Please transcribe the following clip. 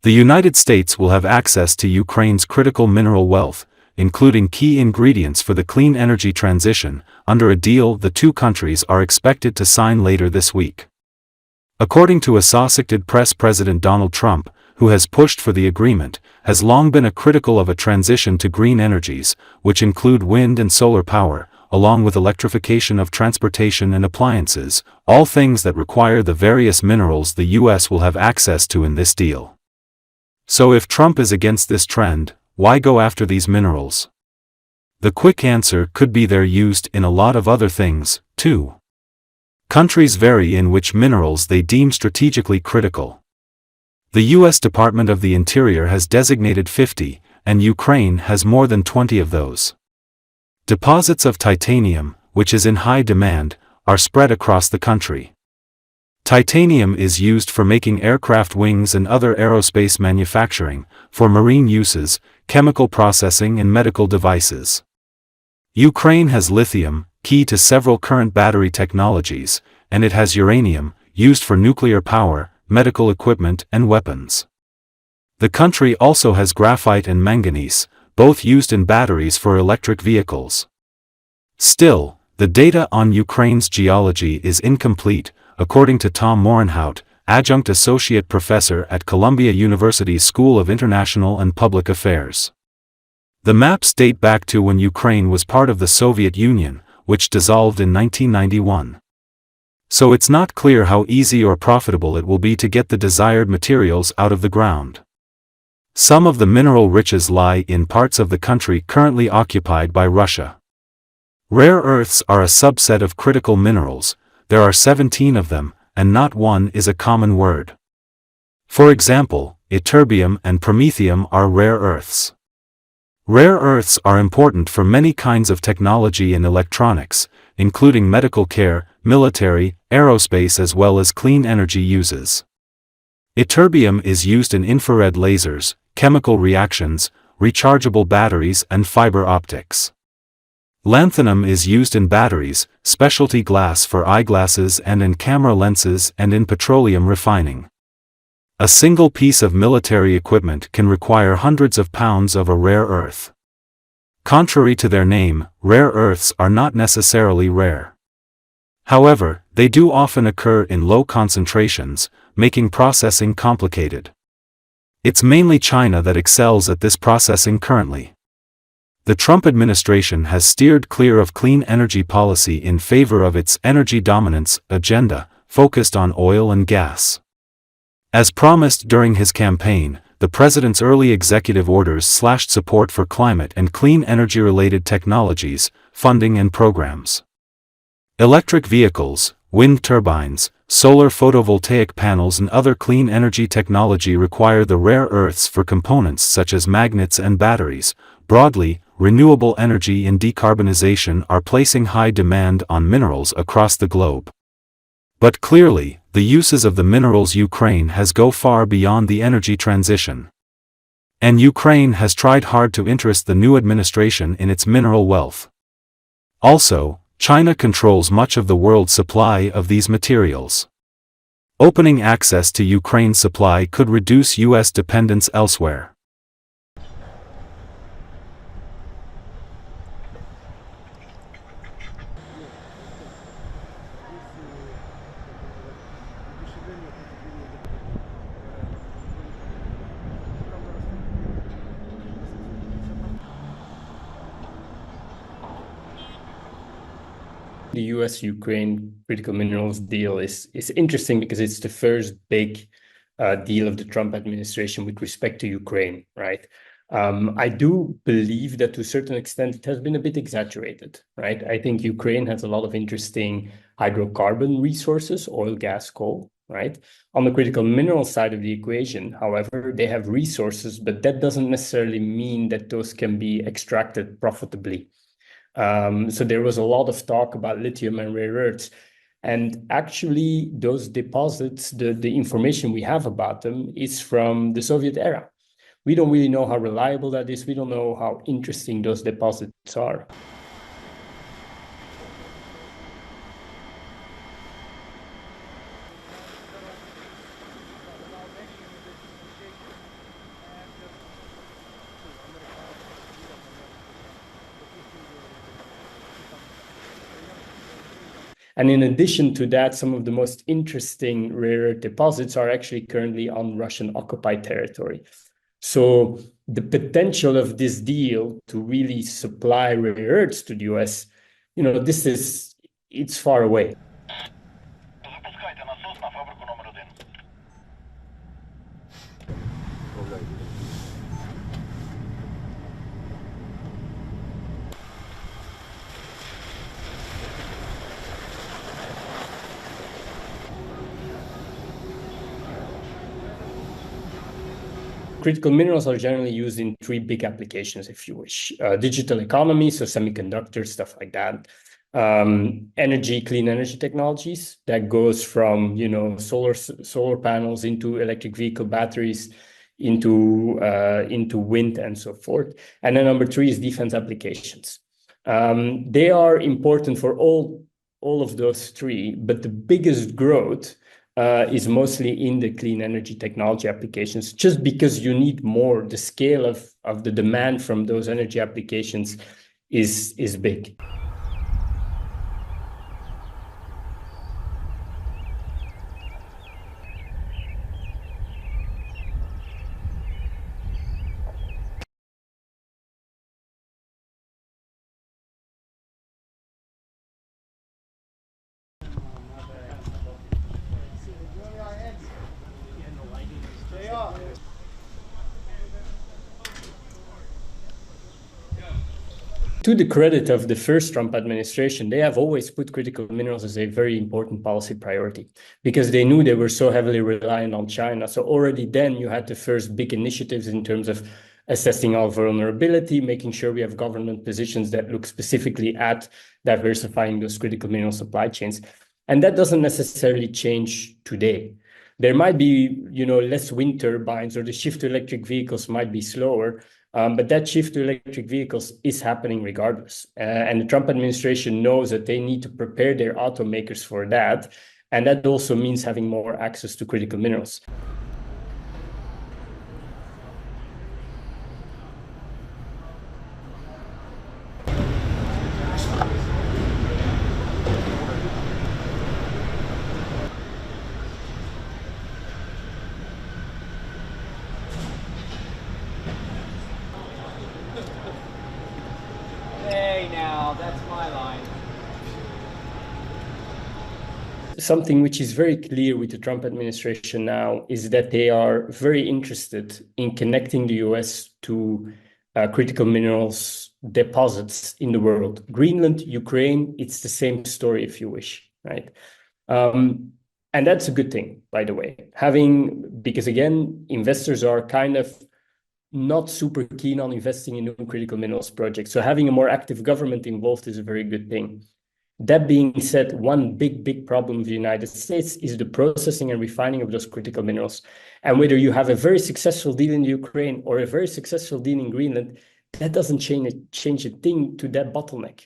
The United States will have access to Ukraine's critical mineral wealth, including key ingredients for the clean energy transition, under a deal the two countries are expected to sign later this week. According to Associated Press, President Donald Trump, who has pushed for the agreement, has long been critical of a transition to green energies, which include wind and solar power, along with electrification of transportation and appliances, all things that require the various minerals the U.S. will have access to in this deal. So if Trump is against this trend, why go after these minerals? The quick answer could be they're used in a lot of other things, too. Countries vary in which minerals they deem strategically critical. The U.S. Department of the Interior has designated 50, and Ukraine has more than 20 of those. Deposits of titanium, which is in high demand, are spread across the country. Titanium is used for making aircraft wings and other aerospace manufacturing, for marine uses, chemical processing and medical devices. Ukraine has lithium, key to several current battery technologies, and it has uranium, used for nuclear power, medical equipment and weapons. The country also has graphite and manganese, both used in batteries for electric vehicles. Still, the data on Ukraine's geology is incomplete, according to Tom Morenhout, adjunct associate professor at Columbia University's School of International and Public Affairs. The maps date back to when Ukraine was part of the Soviet Union, which dissolved in 1991. So it's not clear how easy or profitable it will be to get the desired materials out of the ground. Some of the mineral riches lie in parts of the country currently occupied by Russia. Rare earths are a subset of critical minerals. There are 17 of them, and not one is a common word. For example, ytterbium and promethium are rare earths. Rare earths are important for many kinds of technology and electronics, including medical care, military, aerospace as well as clean energy uses. Ytterbium is used in infrared lasers, chemical reactions, rechargeable batteries and fiber optics. Lanthanum is used in batteries, specialty glass for eyeglasses and in camera lenses and in petroleum refining. A single piece of military equipment can require hundreds of pounds of a rare earth. Contrary to their name, rare earths are not necessarily rare. However, they do often occur in low concentrations, making processing complicated. It's mainly China that excels at this processing currently. The Trump administration has steered clear of clean energy policy in favor of its energy dominance agenda, focused on oil and gas. As promised during his campaign, the president's early executive orders slashed support for climate and clean energy-related technologies, funding and programs. Electric vehicles, wind turbines, solar photovoltaic panels and other clean energy technology require the rare earths for components such as magnets and batteries. Broadly, renewable energy and decarbonization are placing high demand on minerals across the globe. But clearly, the uses of the minerals Ukraine has go far beyond the energy transition. And Ukraine has tried hard to interest the new administration in its mineral wealth. Also, China controls much of the world's supply of these materials. Opening access to Ukraine's supply could reduce U.S. dependence elsewhere. The US-Ukraine critical minerals deal is interesting because it's the first big deal of the Trump administration with respect to Ukraine, right? I do believe that to a certain extent it has been a bit exaggerated, right? I think Ukraine has a lot of interesting hydrocarbon resources, oil, gas, coal, right? On the critical mineral side of the equation, however, they have resources, but that doesn't necessarily mean that those can be extracted profitably. So there was a lot of talk about lithium and rare earths. And actually, those deposits, the information we have about them is from the Soviet era. We don't really know how reliable that is. We don't know how interesting those deposits are. And in addition to that, some of the most interesting rare earth deposits are actually currently on Russian occupied territory. So the potential of this deal to really supply rare earths to the US, it's far away. Critical minerals are generally used in three big applications, if you wish. Digital economy, so semiconductors, stuff like that. Clean energy technologies, that goes from solar panels into electric vehicle batteries, into wind and so forth. And then number three is defense applications. They are important for all of those three, but the biggest growth is mostly in the clean energy technology applications, just because you need more. The scale of the demand from those energy applications is big. To the credit of the first Trump administration, they have always put critical minerals as a very important policy priority because they knew they were so heavily reliant on China. So already then you had the first big initiatives in terms of assessing our vulnerability, making sure we have government positions that look specifically at diversifying those critical mineral supply chains. And that doesn't necessarily change today. There might be, less wind turbines, or the shift to electric vehicles might be slower. But that shift to electric vehicles is happening regardless. And the Trump administration knows that they need to prepare their automakers for that. And that also means having more access to critical minerals. Something which is very clear with the Trump administration now is that they are very interested in connecting the US to critical minerals deposits in the world. Greenland, Ukraine, it's the same story, if you wish, right? And that's a good thing, by the way. Because again, investors are kind of not super keen on investing in new critical minerals projects. So having a more active government involved is a very good thing. That being said, one big problem of the United States is the processing and refining of those critical minerals. And whether you have a very successful deal in Ukraine or a very successful deal in Greenland, that doesn't change a thing to that bottleneck.